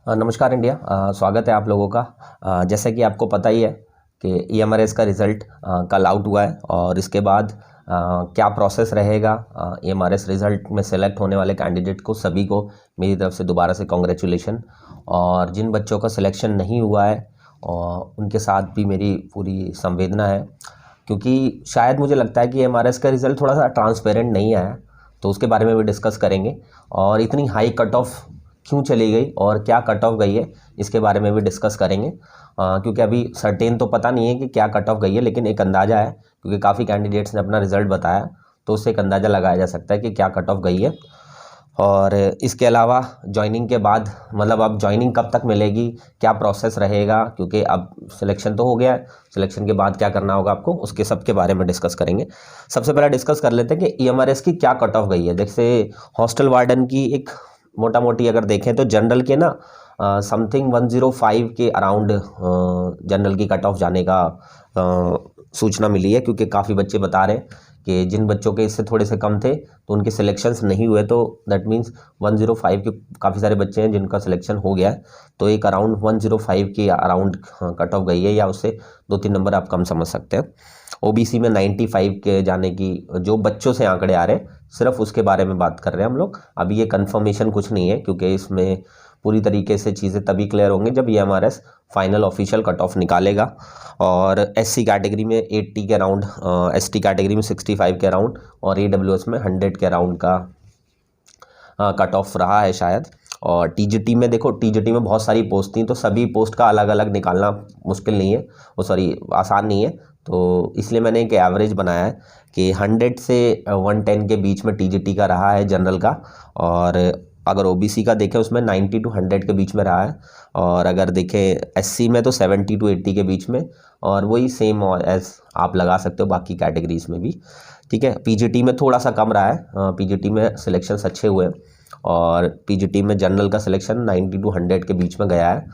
नमस्कार इंडिया। स्वागत है आप लोगों का। जैसा कि आपको पता ही है कि EMRS का रिज़ल्ट कल आउट हुआ है और इसके बाद क्या प्रोसेस रहेगा EMRS रिज़ल्ट में सेलेक्ट होने वाले कैंडिडेट को सभी को मेरी तरफ से दोबारा से कॉन्ग्रेचुलेशन। और जिन बच्चों का सिलेक्शन नहीं हुआ है उनके साथ भी मेरी पूरी संवेदना है, क्योंकि शायद मुझे लगता है कि EMRS का रिज़ल्ट थोड़ा सा ट्रांसपेरेंट नहीं आया, तो उसके बारे में भी डिस्कस करेंगे। और इतनी हाई कट ऑफ क्यों चली गई और क्या कट ऑफ गई है इसके बारे में भी डिस्कस करेंगे, क्योंकि अभी सर्टेन तो पता नहीं है कि क्या कट ऑफ गई है, लेकिन एक अंदाज़ा है क्योंकि काफ़ी कैंडिडेट्स ने अपना रिज़ल्ट बताया, तो उससे एक अंदाज़ा लगाया जा सकता है कि क्या कट ऑफ गई है। और इसके अलावा जॉइनिंग के बाद मतलब अब जॉइनिंग कब तक मिलेगी, क्या प्रोसेस रहेगा, क्योंकि अब सिलेक्शन तो हो गया है, सिलेक्शन के बाद क्या करना होगा आपको, उसके सब के बारे में डिस्कस करेंगे। सबसे पहले डिस्कस कर लेते हैं कि EMRS की क्या कट ऑफ गई है। जैसे हॉस्टल वार्डन की एक मोटा मोटी अगर देखें तो जनरल के ना समथिंग 105 के अराउंड जनरल की कट ऑफ जाने का सूचना मिली है, क्योंकि काफ़ी बच्चे बता रहे हैं कि जिन बच्चों के इससे थोड़े से कम थे तो उनके सिलेक्शंस नहीं हुए, तो दैट मीन्स 105 के काफ़ी सारे बच्चे हैं जिनका सिलेक्शन हो गया है, तो एक अराउंड 105 के अराउंड कट ऑफ गई है, या उससे 2-3 नंबर आप कम समझ सकते हैं। OBC में 95 के जाने की जो बच्चों से आंकड़े आ रहे हैं, सिर्फ उसके बारे में बात कर रहे हैं हम लोग। अभी ये कंफर्मेशन कुछ नहीं है, क्योंकि इसमें पूरी तरीके से चीज़ें तभी क्लियर होंगे जब EMRS final official cut off निकालेगा। और SC कैटेगरी में 80 के अराउंड, ST कैटेगरी में 65 के अराउंड और AWS में 100 के अराउंड का कट ऑफ रहा है शायद। और TGT में देखो, TGT में बहुत सारी पोस्ट थी, तो सभी पोस्ट का अलग अलग निकालना मुश्किल नहीं है, वो सॉरी आसान नहीं है, तो इसलिए मैंने एक एवरेज बनाया है कि 100 से 110 के बीच में TGT का रहा है जनरल का। और अगर OBC का देखें उसमें 90 to 100 के बीच में रहा है। और अगर देखें SC में तो 70 to 80 के बीच में, और वही सेम एज आप लगा सकते हो बाकी कैटेगरीज में भी। ठीक है, PGT में थोड़ा सा कम रहा है, PGT में सिलेक्शंस अच्छे हुए और PGT में जनरल का सिलेक्शन 90 to 100 के बीच में गया है।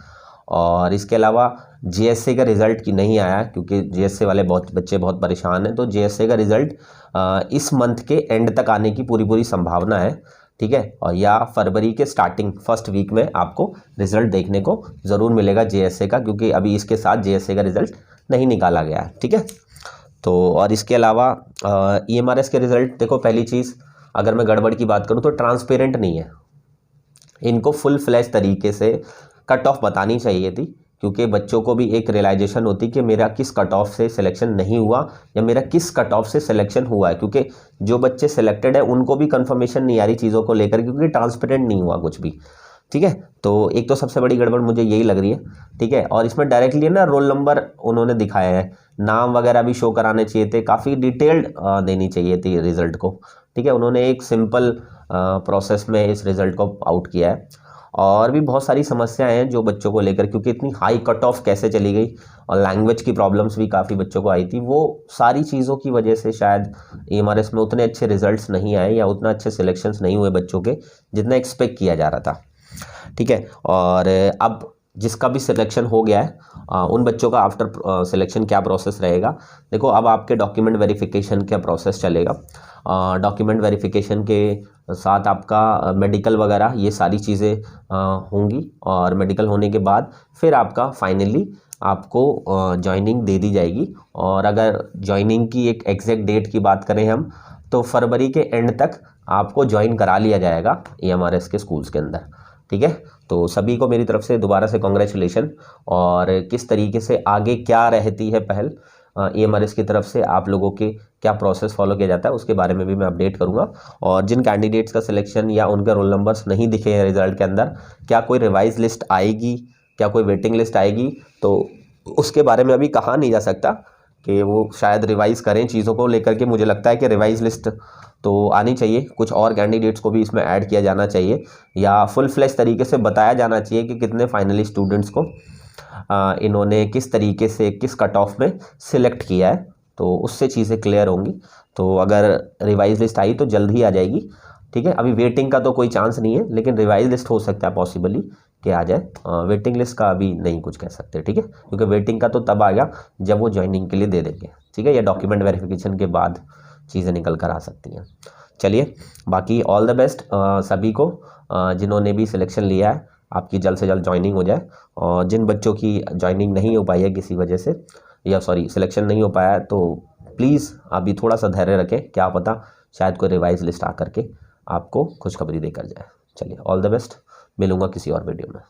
और इसके अलावा JSA का रिज़ल्ट की नहीं आया, क्योंकि JSA वाले बच्चे बहुत परेशान हैं, तो JSA का रिज़ल्ट इस मंथ के एंड तक आने की पूरी संभावना है। ठीक है, और या फरवरी के स्टार्टिंग फर्स्ट वीक में आपको रिज़ल्ट देखने को ज़रूर मिलेगा JSA का, क्योंकि अभी इसके साथ JSA का रिज़ल्ट नहीं निकाला गया है। ठीक है, तो और इसके अलावा EMRS के रिज़ल्ट देखो, पहली चीज़ अगर मैं गड़बड़ की बात करूँ तो ट्रांसपेरेंट नहीं है। इनको फुल फ्लैश तरीके से कट ऑफ बतानी चाहिए थी, क्योंकि बच्चों को भी एक रियलाइजेशन होती कि मेरा किस कट ऑफ से सिलेक्शन नहीं हुआ या मेरा किस कट ऑफ से सिलेक्शन हुआ है, क्योंकि जो बच्चे सिलेक्टेड है उनको भी कंफर्मेशन नहीं आ रही चीज़ों को लेकर, क्योंकि ट्रांसपेरेंट नहीं हुआ कुछ भी। ठीक है, तो एक तो सबसे बड़ी गड़बड़ मुझे यही लग रही है। ठीक है, और इसमें डायरेक्टली ना रोल नंबर उन्होंने दिखाया है, नाम वगैरह भी शो कराने चाहिए थे, काफ़ी डिटेल्ड देनी चाहिए थी रिज़ल्ट को। ठीक है, उन्होंने एक सिंपल प्रोसेस में इस रिज़ल्ट को आउट किया है। और भी बहुत सारी समस्याएं हैं जो बच्चों को लेकर, क्योंकि इतनी हाई कट ऑफ कैसे चली गई, और लैंग्वेज की प्रॉब्लम्स भी काफ़ी बच्चों को आई थी, वो सारी चीज़ों की वजह से शायद EMRS में उतने अच्छे रिजल्ट्स नहीं आए या उतना अच्छे सिलेक्शंस नहीं हुए बच्चों के जितना एक्सपेक्ट किया जा रहा था। ठीक है, और अब जिसका भी सिलेक्शन हो गया है उन बच्चों का आफ्टर सिलेक्शन क्या प्रोसेस रहेगा। देखो, अब आपके डॉक्यूमेंट वेरिफिकेशन का प्रोसेस चलेगा। डॉक्यूमेंट वेरिफिकेशन के साथ आपका मेडिकल वगैरह ये सारी चीज़ें होंगी, और मेडिकल होने के बाद फिर आपका फाइनली आपको ज्वाइनिंग दे दी जाएगी। और अगर ज्वाइनिंग की एक एग्जैक्ट डेट की बात करें हम, तो फरवरी के एंड तक आपको ज्वाइन करा लिया जाएगा EMRS के स्कूल्स के अंदर। ठीक है, तो सभी को मेरी तरफ से दोबारा से कॉन्ग्रेचुलेशन। और किस तरीके से आगे क्या रहती है पहल EMRS की तरफ से, आप लोगों के क्या प्रोसेस फॉलो किया जाता है, उसके बारे में भी मैं अपडेट करूंगा। और जिन कैंडिडेट्स का सिलेक्शन या उनके रोल नंबर्स नहीं दिखे हैं रिजल्ट के अंदर, क्या कोई रिवाइज लिस्ट आएगी, क्या कोई वेटिंग लिस्ट आएगी, तो उसके बारे में अभी कहा नहीं जा सकता कि वो शायद रिवाइज़ करें चीज़ों को लेकर के। मुझे लगता है कि रिवाइज लिस्ट तो आनी चाहिए, कुछ और कैंडिडेट्स को भी इसमें ऐड किया जाना चाहिए, या फुल फ्लैश तरीके से बताया जाना चाहिए कि कितने फाइनली स्टूडेंट्स को इन्होंने किस तरीके से किस कट ऑफ में सिलेक्ट किया है, तो उससे चीज़ें क्लियर होंगी। तो अगर रिवाइज लिस्ट आई तो जल्द ही आ जाएगी। ठीक है, अभी वेटिंग का तो कोई चांस नहीं है, लेकिन रिवाइज लिस्ट हो सकता है पॉसिबली कि आ जाए। वेटिंग लिस्ट का अभी नहीं कुछ कह सकते। ठीक है, क्योंकि वेटिंग का तो तब आएगा जब वो ज्वाइनिंग के लिए दे देंगे। ठीक है, या डॉक्यूमेंट वेरिफिकेशन के बाद चीज़ें निकल कर आ सकती हैं। चलिए, बाकी ऑल द बेस्ट सभी को जिन्होंने भी सिलेक्शन लिया है। आपकी जल्द से जल्द ज्वाइनिंग हो जाए। और जिन बच्चों की ज्वाइनिंग नहीं हो पाई है किसी वजह से, या सॉरी सिलेक्शन नहीं हो पाया है, तो प्लीज़ अभी थोड़ा सा धैर्य रखें, क्या पता शायद कोई रिवाइज लिस्ट आ करके आपको खुशखबरी देकर जाए। चलिए, ऑल द बेस्ट, मिलूंगा किसी और वीडियो में।